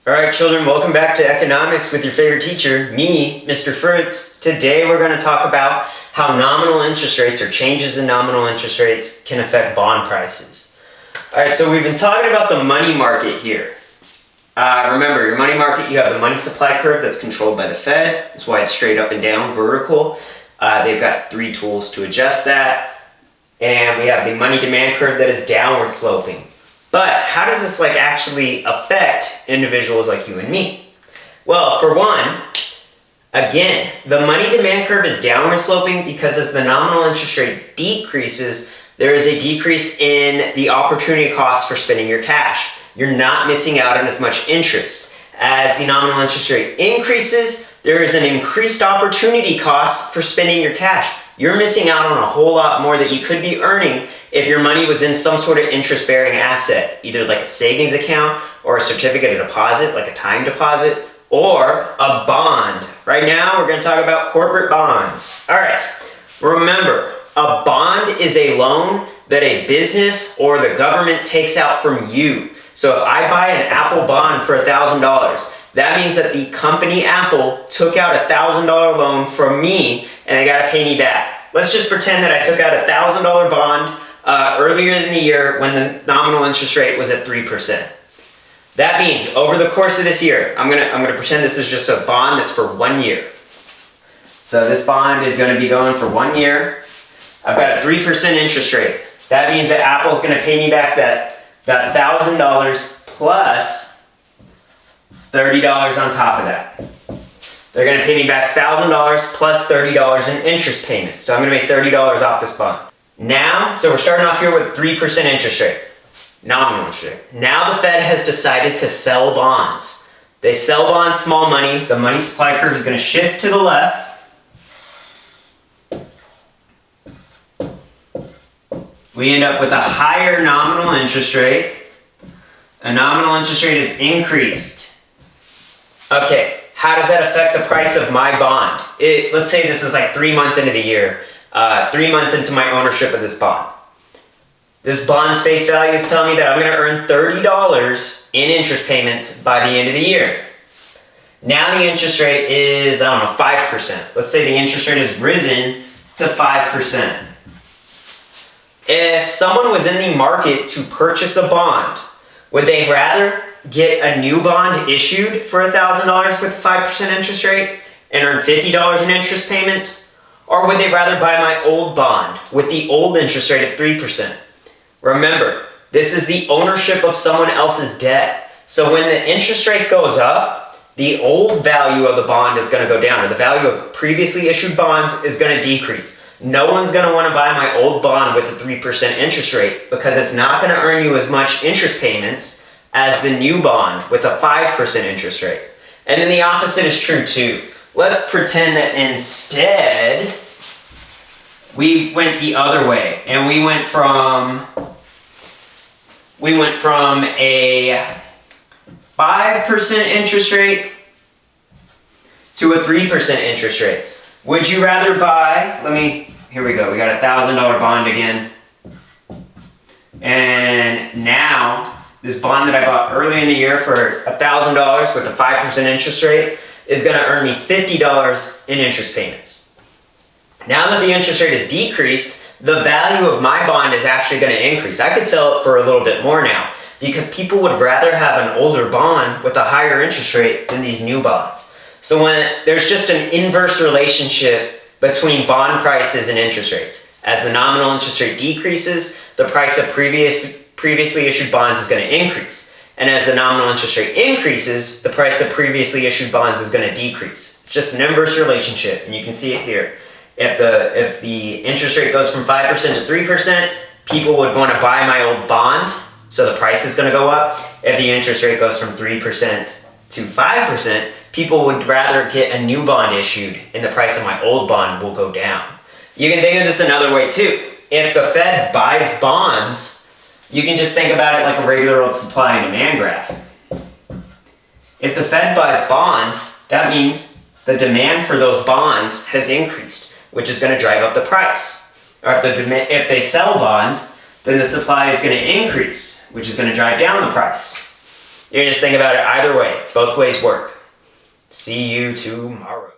All right, children, welcome back to economics with your favorite teacher, me, Mr. Fritz. Today we're going to talk about how nominal interest rates or changes in nominal interest rates can affect bond prices. All right, so we've been talking about the money market here. Remember, your money market, you have the money supply curve that's controlled by the Fed. That's why it's straight up and down, vertical. They've got 3 tools to adjust that. And we have the money demand curve that is downward sloping. But how does this actually affect individuals like you and me? Well, for one, again, the money demand curve is downward sloping because as the nominal interest rate decreases, there is a decrease in the opportunity cost for spending your cash. You're not missing out on as much interest. As the nominal interest rate increases, there is an increased opportunity cost for spending your cash. You're missing out on a whole lot more that you could be earning if your money was in some sort of interest-bearing asset, either like a savings account or a certificate of deposit, like a time deposit, or a bond. Right now, we're going to talk about corporate bonds. All right, remember, a bond is a loan that a business or the government takes out from you. So if I buy an Apple bond for $1,000, that means that the company Apple took out a $1,000 loan from me and they got to pay me back. Let's just pretend that I took out a $1,000 bond earlier in the year when the nominal interest rate was at 3%. That means over the course of this year, I'm gonna pretend this is just a bond that's for 1 year. So this bond is going to be going for 1 year. I've got a 3% interest rate. That means that Apple's going to pay me back that $1,000 plus $30 on top of that. They're going to pay me back $1,000 plus $30 in interest payments. So I'm going to make $30 off this bond. Now, so we're starting off here with 3% interest rate, nominal interest rate. Now the Fed has decided to sell bonds. They sell bonds, small money. The money supply curve is going to shift to the left. We end up with a higher nominal interest rate. A nominal interest rate is increased. Okay, how does that affect the price of my bond? Let's say this is like 3 months into the year, 3 months into my ownership of this bond. This bond's face value is telling me that I'm going to earn $30 in interest payments by the end of the year. Now the interest rate is, 5%. Let's say the interest rate has risen to 5%. If someone was in the market to purchase a bond, would they rather get a new bond issued for $1,000 with a 5% interest rate and earn $50 in interest payments? Or would they rather buy my old bond with the old interest rate at 3%? Remember, this is the ownership of someone else's debt. So when the interest rate goes up, the old value of the bond is going to go down, or the value of previously issued bonds is going to decrease. No one's going to want to buy my old bond with a 3% interest rate because it's not going to earn you as much interest payments as the new bond with a 5% interest rate. And then the opposite is true too. Let's pretend that instead we went the other way and we went from a 5% interest rate to a 3% interest rate. Would you rather buy, here we go, we got a $1,000 bond again. And now, this bond that I bought early in the year for $1,000 with a 5% interest rate is going to earn me $50 in interest payments. Now that the interest rate is decreased, the value of my bond is actually going to increase. I could sell it for a little bit more now because people would rather have an older bond with a higher interest rate than these new bonds. So when there's just an inverse relationship between bond prices and interest rates. As the nominal interest rate decreases, the price of previously issued bonds is going to increase. And as the nominal interest rate increases, the price of previously issued bonds is going to decrease. It's just an inverse relationship, and you can see it here. If the interest rate goes from 5% to 3%, people would want to buy my old bond, so the price is going to go up. If the interest rate goes from 3% to 5%, people would rather get a new bond issued and the price of my old bond will go down. You can think of this another way too. If the Fed buys bonds, you can just think about it like a regular old supply and demand graph. If the Fed buys bonds, that means the demand for those bonds has increased, which is going to drive up the price. Or if they sell bonds, then the supply is going to increase, which is going to drive down the price. You just think about it either way. Both ways work. See you tomorrow.